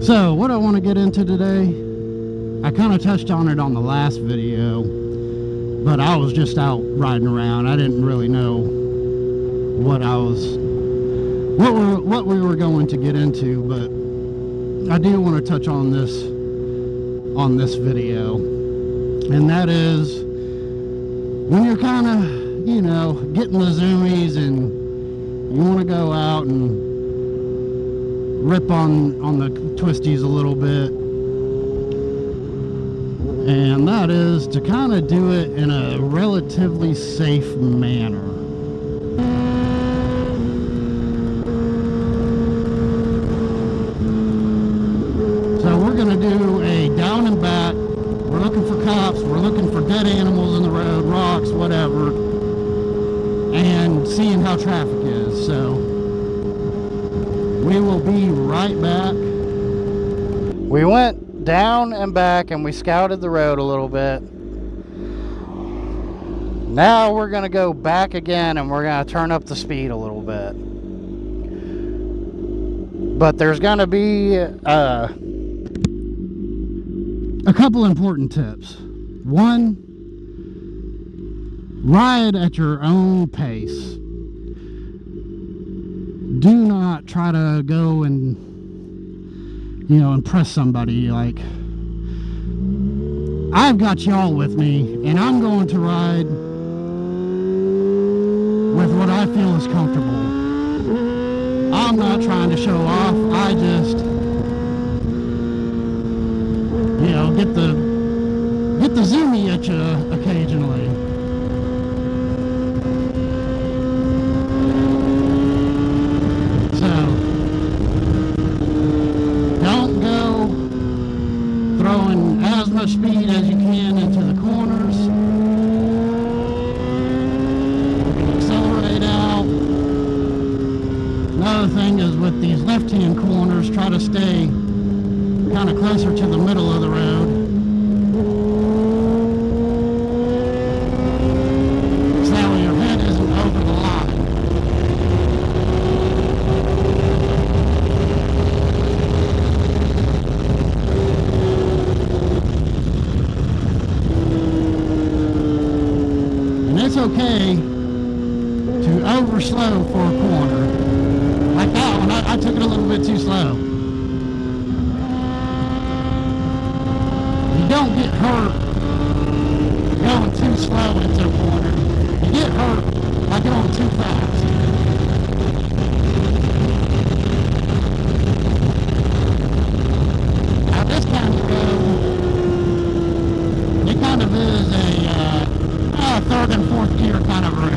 So what I want to get into today, I kind of touched on it on the last video, but I was just out riding around. I didn't really know what we were going to get into, but I do want to touch on this video, and that is when you're kind of, you know, getting the zoomies and you want to go out and rip on the Twisties a little bit, and that is to kind of do it in a relatively safe manner. So we're going to do a down and back. We're looking for cops, we're looking for dead animals in the road, rocks, whatever, and seeing how traffic is. So we will be right back. We went down and back and we scouted the road a little bit. Now we're going to go back again and we're going to turn up the speed a little bit. But there's going to be a couple important tips. One, ride at your own pace. Do not try to go and, you know, impress somebody. Like, I've got y'all with me, and I'm going to ride with what I feel is comfortable. I'm not trying to show off. I just, you know, get the zoomie at you occasionally. So don't go throwing as much speed as you can into the corners. Accelerate out. Another thing is with these left-hand corners, try to stay kind of closer to the middle of the road. So that way your head isn't over the line. And it's okay to overslow for a corner. Like that one, I took it a little bit too slow. You don't get hurt going too slow into a corner. You get hurt by going too fast. Now this kind of road, it kind of is a third and fourth gear kind of road.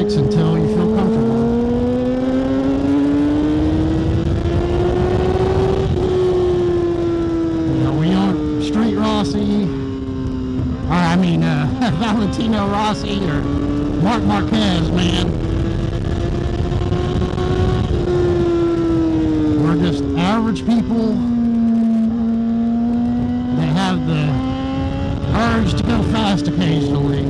Until you feel comfortable. You know, we aren't Street Rossi, or I mean Valentino Rossi or Marc Marquez, man. We're just average people that have the urge to go fast occasionally.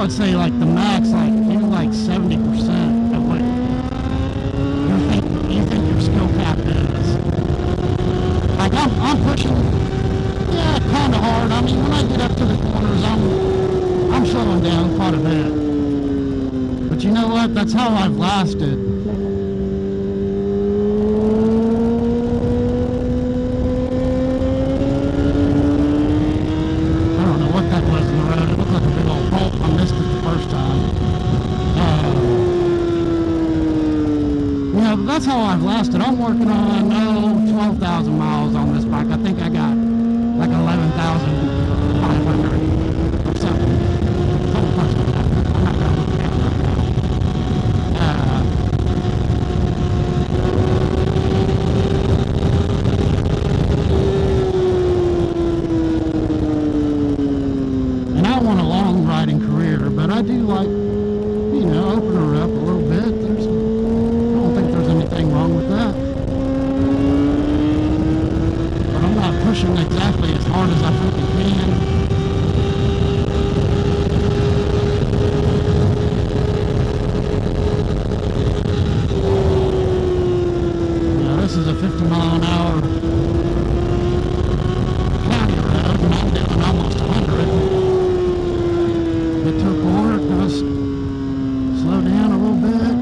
would say like the max, like you like 70% of what you think your skill cap is. Like I'm pushing, yeah, kind of hard. I mean, when I get up to the corners, I'm slowing down quite a bit. But you know what? That's how I've lasted. I don't know what that was in the road. It looked like a big old bolt. I missed it the first time. You know, that's how I've lasted. I'm working on 12,000 miles on this bike. I think I got like 11,500 or something. I'm not gonna look at it right now. And I want a long riding career, but I do like, you know, open her up a little bit. I don't think there's anything wrong with that. But I'm not pushing exactly as hard as I freaking can. This is a 50 mile an hour county road, and I'm doing almost 100. Get to a corner, just slow down a little bit.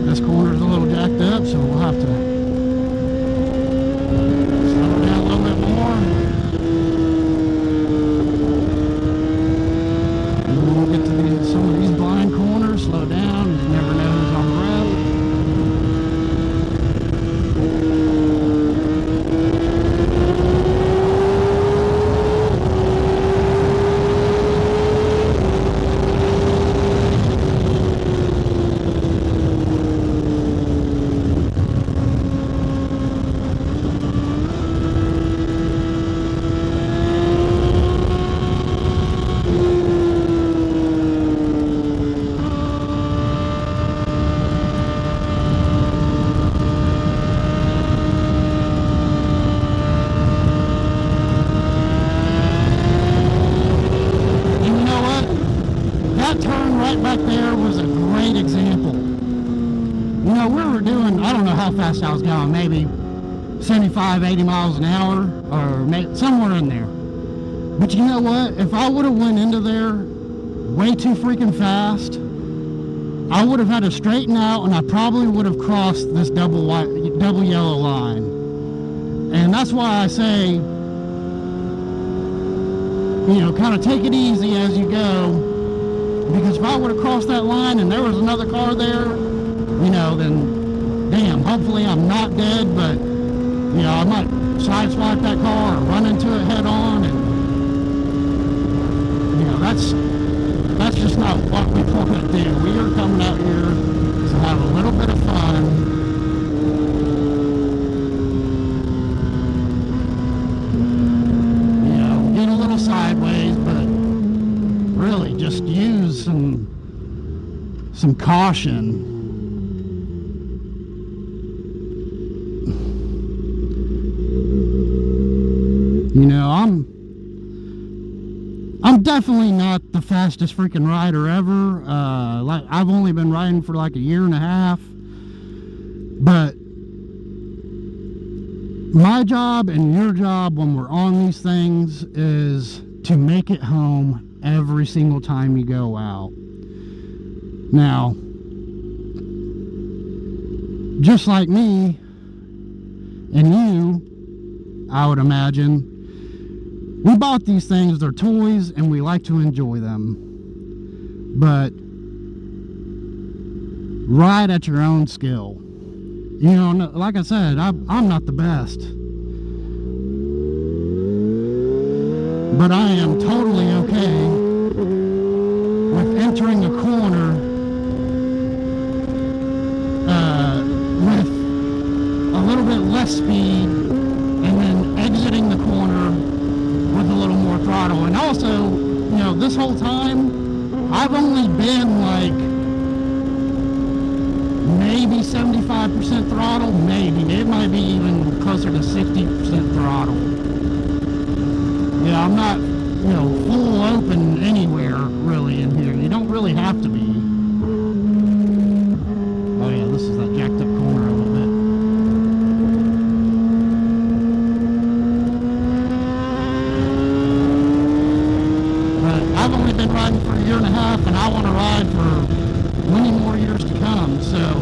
This corner's a little jacked up, so we'll have to slow down a little bit more. We'll get to some of these blind corners, slow down, you never know who's on the road. Back there was a great example. You know, we were doing, I don't know how fast I was going, maybe 75, 80 miles an hour, or maybe somewhere in there. But you know what? If I would have went into there way too freaking fast, I would have had to straighten out, and I probably would have crossed this double yellow line. And that's why I say, you know, kind of take it easy as you go. Because if I would have crossed that line and there was another car there, you know, then damn, hopefully I'm not dead, but, you know, I might sideswipe that car or run into it head on, and, you know, that's just not what we want to do. We are coming out here to have a little bit of fun. You know, get a little sideways, but really just use some caution. You know, I'm definitely not the fastest freaking rider ever. Like I've only been riding for like a year and a half, but my job and your job when we're on these things is to make it home every single time you go out. Now, just like me and you, I would imagine, we bought these things, they're toys, and we like to enjoy them. But ride at your own skill. You know, like I said, I'm not the best. But I am totally okay with entering a corner with a little bit less speed and then exiting the corner with a little more throttle. And also, you know, this whole time, I've only been like maybe 75% throttle, maybe. It might be even closer to 60% throttle. I'm not, full open anywhere really in here. You don't really have to be. Oh yeah, this is that jacked up corner a little bit. But I've only been riding for a year and a half, and I want to ride for many more years to come. So,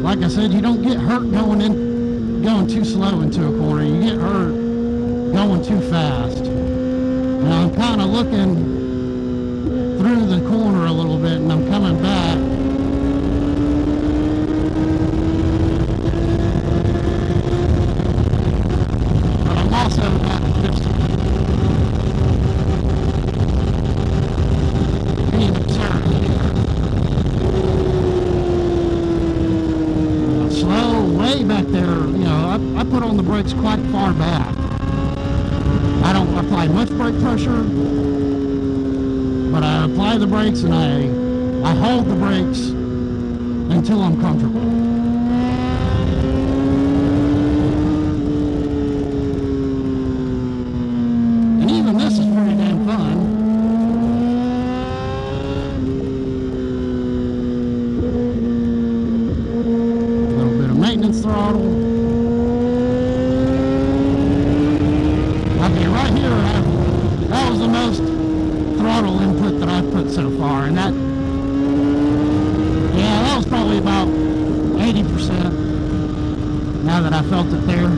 like I said, you don't get hurt going too slow into a corner. You get hurt going too fast. And I'm kind of looking through the corner a little bit, and I'm coming back. But I'm also not being concerned here. Slow, way back there. I put on the brakes quite far back. I don't apply much brake pressure, but I apply the brakes and I hold the brakes until I'm comfortable. And even this is pretty damn fun. A little bit of maintenance throttle. Okay, right here, that was the most throttle input that I've put so far, and that was probably about 80% now that I felt it there. And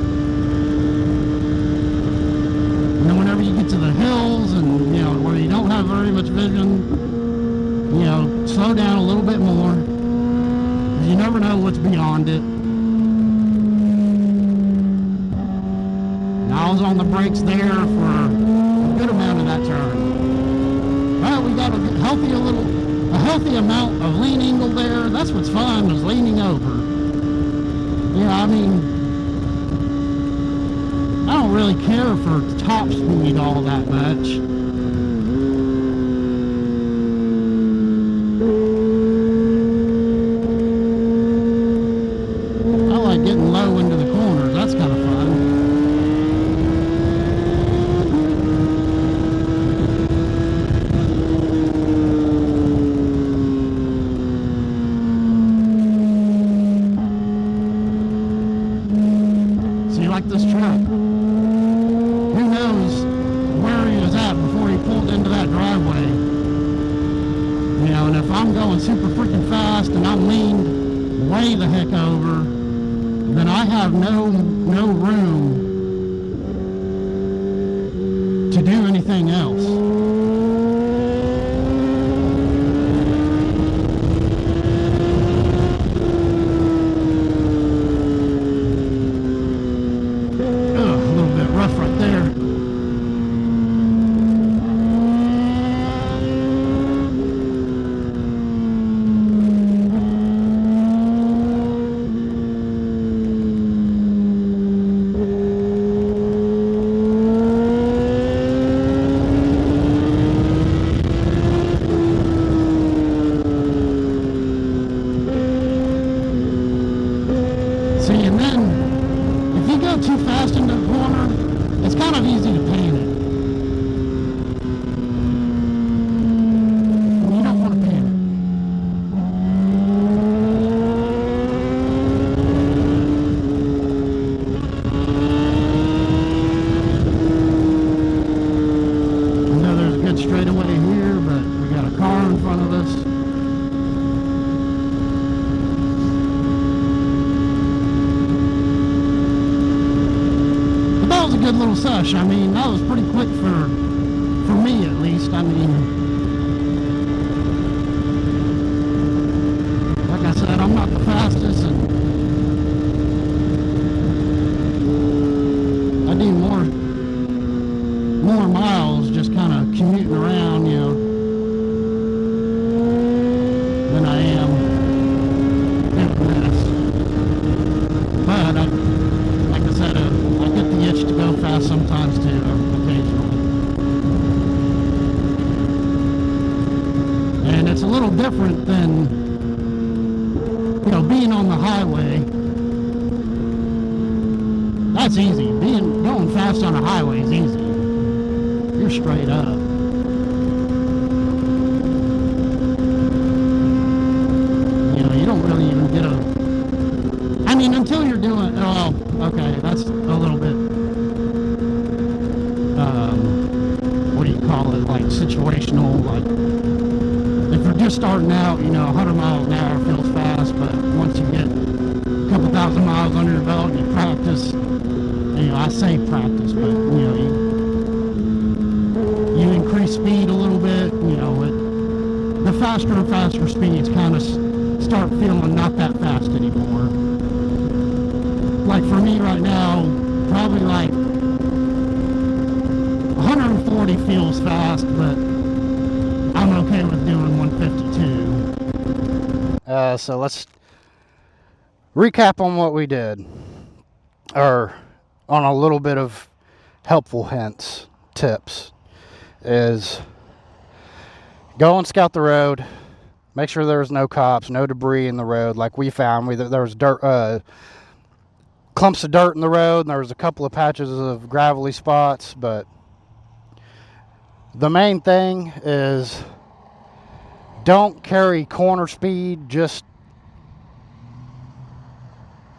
then whenever you get to the hills and, where you don't have very much vision, slow down a little bit more, because you never know what's beyond it. I was on the brakes there for a good amount of that turn. Well, we got a healthy amount of lean angle there. That's what's fun, is leaning over. I don't really care for top speed all that much. I like getting low into the corners. That's kind of fun. Like this truck, who knows where he was at before he pulled into that driveway. And if I'm going super freaking fast and I'm leaned way the heck over, then I have no room to do anything else. Right there. See, and then if you go too fast into the corner, it's kind of easy to pan it. You don't want to pan it. I know there's a good straightaway here, but we got a car in front of us. Good little sesh. That was pretty quick for me, at least. Like I said, I'm not the fastest, and I do more miles just kind of commuting around, than I am doing this. But like I said, I get the itch to go fast sometimes too, occasionally. And it's a little different than, being on the highway. That's easy. Going going fast on a highway is easy. You're straight up. You know, you don't really even get a... I mean, until you're doing... Oh, okay, that's a little bit... what do you call it? Like, situational, like... If you're just starting out, you know, 100 miles an hour feels fast, but once you get a couple thousand miles under your belt and you practice, you know, I say practice, but, you know, you increase speed a little bit, you know, the faster and faster speeds kind of start feeling not that fast anymore. Like for me right now, probably like 140 feels fast, but I'm okay with doing 152. So let's recap on what we did, or on a little bit of helpful hints, tips, is go and scout the road, make sure there's no cops, no debris in the road like we found. There was dirt, clumps of dirt in the road, and there was a couple of patches of gravelly spots, but the main thing is don't carry corner speed. Just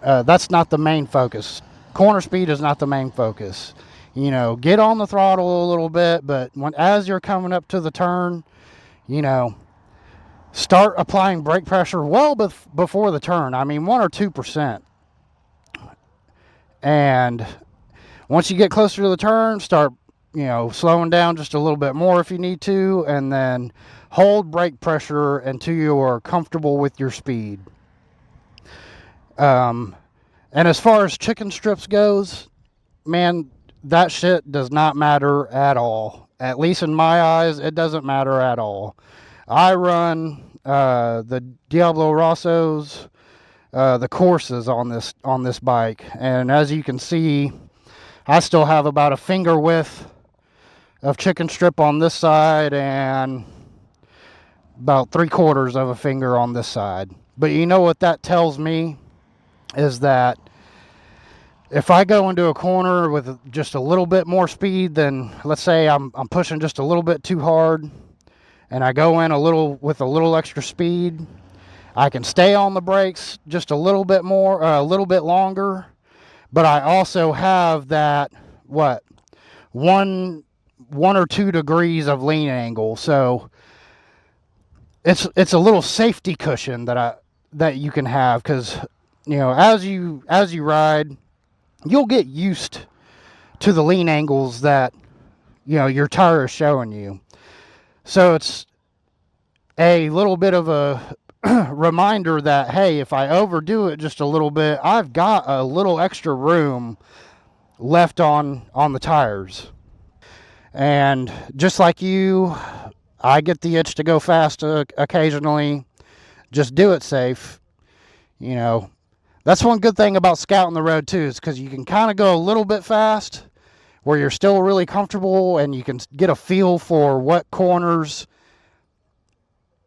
that's not the main focus. Corner speed is not the main focus. You know, get on the throttle a little bit, but as you're coming up to the turn, you know, start applying brake pressure well before the turn. I mean, 1 or 2%. And once you get closer to the turn, start, you know, slowing down just a little bit more if you need to, and then hold brake pressure until you are comfortable with your speed. And as far as chicken strips goes, man, that shit does not matter at all. At least in my eyes, it doesn't matter at all. I run the Diablo Rossos, the courses on this bike, and as you can see, I still have about a finger width of chicken strip on this side and about 3/4 of a finger on this side. But you know what that tells me is that if I go into a corner with just a little bit more speed, than, let's say I'm pushing just a little bit too hard, and I go in with a little extra speed, I can stay on the brakes just a little bit more, a little bit longer, but I also have that, what, 1 or 2 degrees of lean angle. So it's a little safety cushion that you can have, because, you know, as you ride, you'll get used to the lean angles that, you know, your tire is showing you. So it's a little bit of a reminder that, hey, if I overdo it just a little bit, I've got a little extra room left on the tires. And just like you, I get the itch to go fast occasionally. Just do it safe. You know, that's one good thing about scouting the road too, is because you can kind of go a little bit fast where you're still really comfortable, and you can get a feel for what corners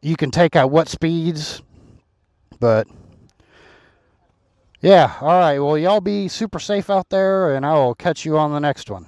you can take at what speeds. But yeah, all right, well, y'all be super safe out there, and I will catch you on the next one.